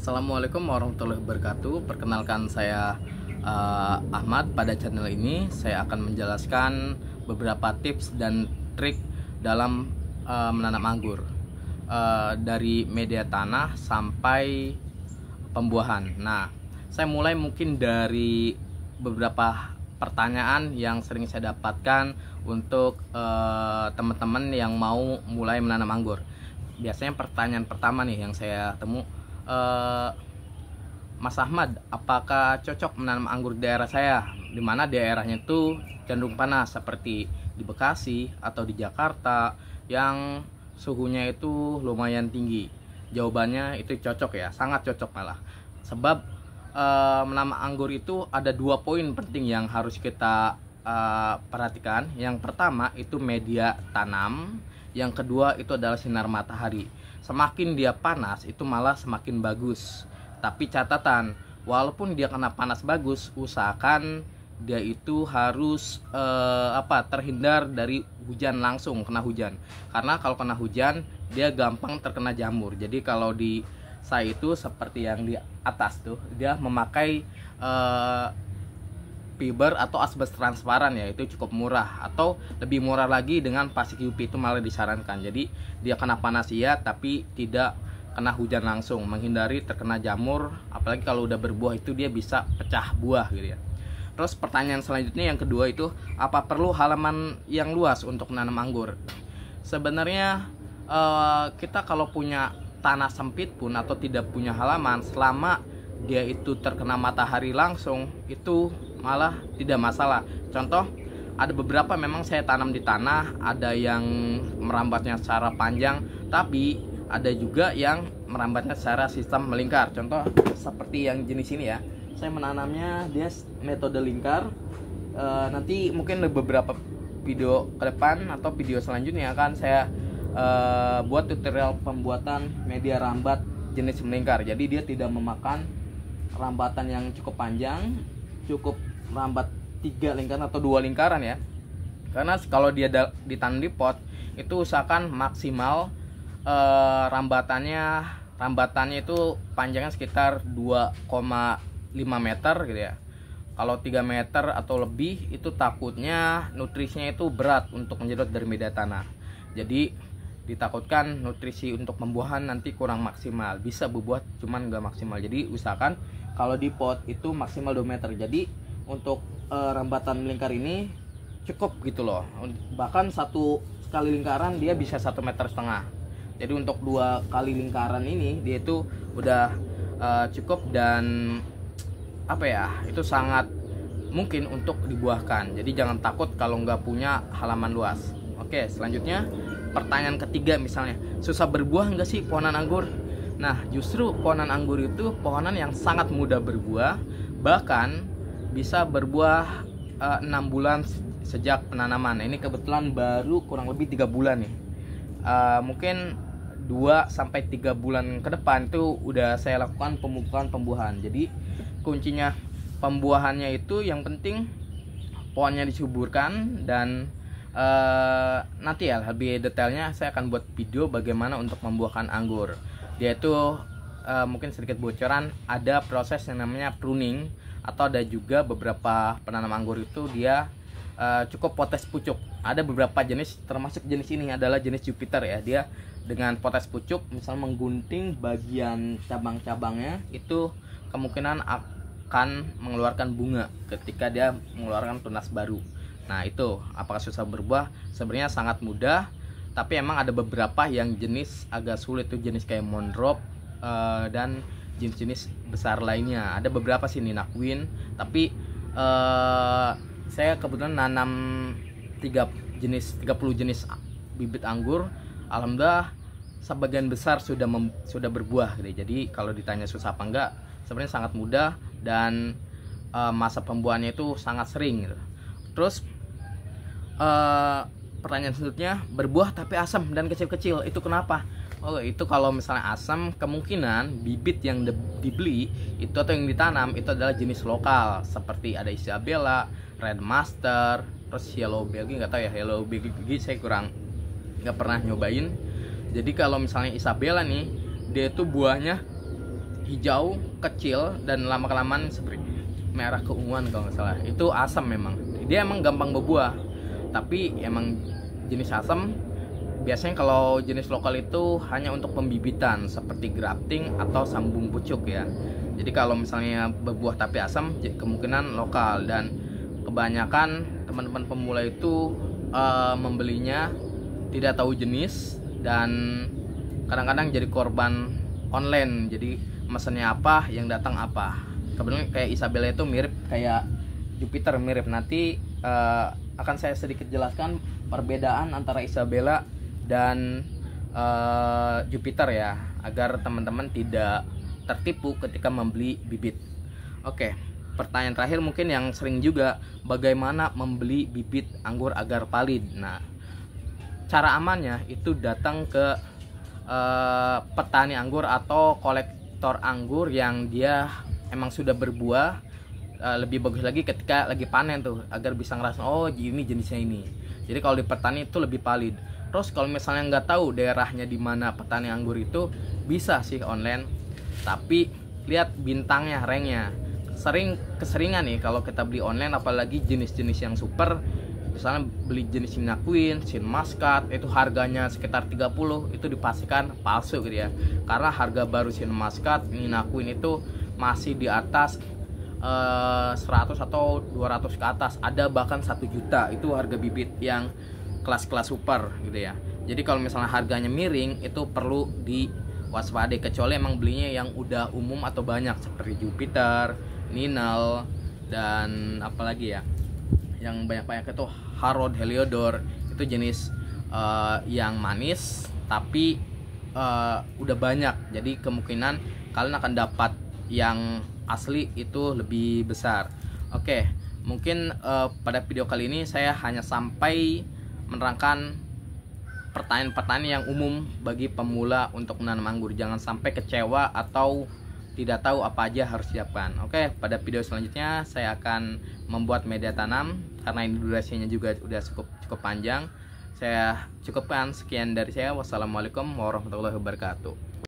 Assalamualaikum warahmatullahi wabarakatuh. Perkenalkan saya Ahmad. Pada channel ini saya akan menjelaskan beberapa tips dan trik dalam menanam anggur, dari media tanah sampai pembuahan. Nah, saya mulai mungkin dari beberapa pertanyaan yang sering saya dapatkan untuk teman-teman yang mau mulai menanam anggur. Biasanya pertanyaan pertama nih yang saya temu, Mas Ahmad, apakah cocok menanam anggur di daerah saya, dimana daerahnya itu cenderung panas seperti di Bekasi atau di Jakarta yang suhunya itu lumayan tinggi? Jawabannya itu cocok ya, sangat cocok malah. Sebab menanam anggur itu ada 2 poin penting yang harus kita perhatikan. Yang pertama itu media tanam, yang kedua itu adalah sinar matahari. Semakin dia panas itu malah semakin bagus. Tapi catatan, walaupun dia kena panas bagus, usahakan dia itu harus terhindar dari hujan, langsung kena hujan. Karena kalau kena hujan dia gampang terkena jamur. Jadi kalau di saya itu seperti yang di atas tuh, dia memakai fiber atau asbes transparan, ya itu cukup murah, atau lebih murah lagi dengan plastik UV, itu malah disarankan. Jadi dia kena panas iya, tapi tidak kena hujan langsung, menghindari terkena jamur. Apalagi kalau udah berbuah itu dia bisa pecah buah gitu ya. Terus pertanyaan selanjutnya yang kedua itu, apa perlu halaman yang luas untuk menanam anggur? Sebenarnya kita kalau punya tanah sempit pun atau tidak punya halaman, selama dia itu terkena matahari langsung, itu malah tidak masalah. Contoh, ada beberapa memang saya tanam di tanah, ada yang merambatnya secara panjang, tapi ada juga yang merambatnya secara sistem melingkar. Contoh seperti yang jenis ini ya, saya menanamnya dia metode lingkar. Nanti mungkin beberapa video ke depan atau video selanjutnya akan saya buat tutorial pembuatan media rambat jenis melingkar. Jadi dia tidak memakan rambatan yang cukup panjang, cukup rambat 3 lingkaran atau 2 lingkaran ya. Karena kalau dia ditanam di pot itu usahakan maksimal rambatannya itu panjangnya sekitar 2,5 meter gitu ya. Kalau 3 meter atau lebih itu takutnya nutrisinya itu berat untuk menyedot dari media tanah. Jadi ditakutkan nutrisi untuk pembuahan nanti kurang maksimal, bisa berbuah cuman nggak maksimal. Jadi usahakan kalau di pot itu maksimal 2 meter. Jadi untuk rambatan melingkar ini cukup gitu loh. Bahkan satu kali lingkaran dia bisa 1,5 meter. Jadi untuk 2 kali lingkaran ini dia itu udah cukup, dan itu sangat mungkin untuk dibuahkan. Jadi jangan takut kalau nggak punya halaman luas. Oke, selanjutnya pertanyaan ketiga, misalnya susah berbuah nggak sih pohonan anggur? Nah, justru pohonan anggur itu pohonan yang sangat mudah berbuah, bahkan bisa berbuah 6 bulan sejak penanaman. Ini kebetulan baru kurang lebih 3 bulan nih. Mungkin 2-3 bulan ke depan itu udah saya lakukan pemupukan pembuahan. Jadi kuncinya pembuahannya itu yang penting pohonnya disuburkan, dan nanti ya lebih detailnya saya akan buat video bagaimana untuk membuahkan anggur. Dia itu mungkin sedikit bocoran, ada proses yang namanya pruning, atau ada juga beberapa penanam anggur itu dia cukup potes pucuk. Ada beberapa jenis, termasuk jenis ini adalah jenis Jupiter ya. Dia dengan potes pucuk misal menggunting bagian cabang-cabangnya, itu kemungkinan akan mengeluarkan bunga ketika dia mengeluarkan tunas baru. Nah itu apakah susah berbuah? Sebenarnya sangat mudah, tapi emang ada beberapa yang jenis agak sulit tuh, jenis kayak Mondrop dan jenis-jenis besar lainnya. Ada beberapa sih Ninakwin, tapi saya kebetulan nanam 30 jenis bibit anggur. Alhamdulillah sebagian besar sudah berbuah gitu. Jadi kalau ditanya susah apa enggak, sebenarnya sangat mudah, dan masa pembuahannya itu sangat sering gitu. Terus pertanyaan selanjutnya, berbuah tapi asam dan kecil-kecil, itu kenapa? Oh, itu kalau misalnya asam, kemungkinan bibit yang dibeli itu atau yang ditanam itu adalah jenis lokal, seperti ada Isabella, Red Master, terus Yellow Belgian. Nggak tahu ya, Yellow Belgian saya nggak pernah nyobain. Jadi kalau misalnya Isabella nih, dia itu buahnya hijau, kecil, dan lama-kelamaan seperti merah keunguan kalau nggak salah. Itu asam memang. Dia emang gampang berbuah, tapi emang jenis asam. Biasanya kalau jenis lokal itu hanya untuk pembibitan seperti grafting atau sambung pucuk ya. Jadi kalau misalnya berbuah tapi asam, kemungkinan lokal. Dan kebanyakan teman-teman pemula itu membelinya tidak tahu jenis dan kadang-kadang jadi korban online. Jadi mesennya apa, yang datang apa. Kebetulan kayak Isabella itu mirip kayak Jupiter, mirip. Nanti akan saya sedikit jelaskan perbedaan antara Isabella dan Jupiter ya, agar teman-teman tidak tertipu ketika membeli bibit. Oke, pertanyaan terakhir mungkin yang sering juga, bagaimana membeli bibit anggur agar valid. Nah, cara amannya itu datang ke petani anggur atau kolektor anggur yang dia emang sudah berbuah. Lebih bagus lagi ketika lagi panen tuh, agar bisa ngerasain oh ini jenisnya ini. Jadi kalau di petani itu lebih valid. Terus kalau misalnya nggak tahu daerahnya di mana petani anggur itu, bisa sih online, tapi lihat bintangnya, ranknya. Keseringan nih kalau kita beli online, apalagi jenis-jenis yang super. Misalnya beli jenis China Queen, Sin Muscat, itu harganya sekitar 30, itu dipastikan palsu gitu ya. Karena harga baru Sin Muscat, China Queen itu masih di atas 100 atau 200 ke atas. Ada bahkan 1 juta, itu harga bibit yang kelas-kelas super gitu ya. Jadi kalau misalnya harganya miring, itu perlu diwaspadai, kecuali emang belinya yang udah umum atau banyak seperti Jupiter, Ninal, dan apalagi ya yang banyak-banyak itu Harrod, Heliodor. Itu jenis yang manis tapi udah banyak, jadi kemungkinan kalian akan dapat yang asli itu lebih besar. Oke, mungkin pada video kali ini saya hanya sampai menerangkan pertanyaan-pertanyaan yang umum bagi pemula untuk menanam anggur. Jangan sampai kecewa atau tidak tahu apa aja harus siapkan. Oke, pada video selanjutnya saya akan membuat media tanam, karena ini durasinya juga udah cukup panjang. Saya cukupkan sekian dari saya. Wassalamualaikum warahmatullahi wabarakatuh.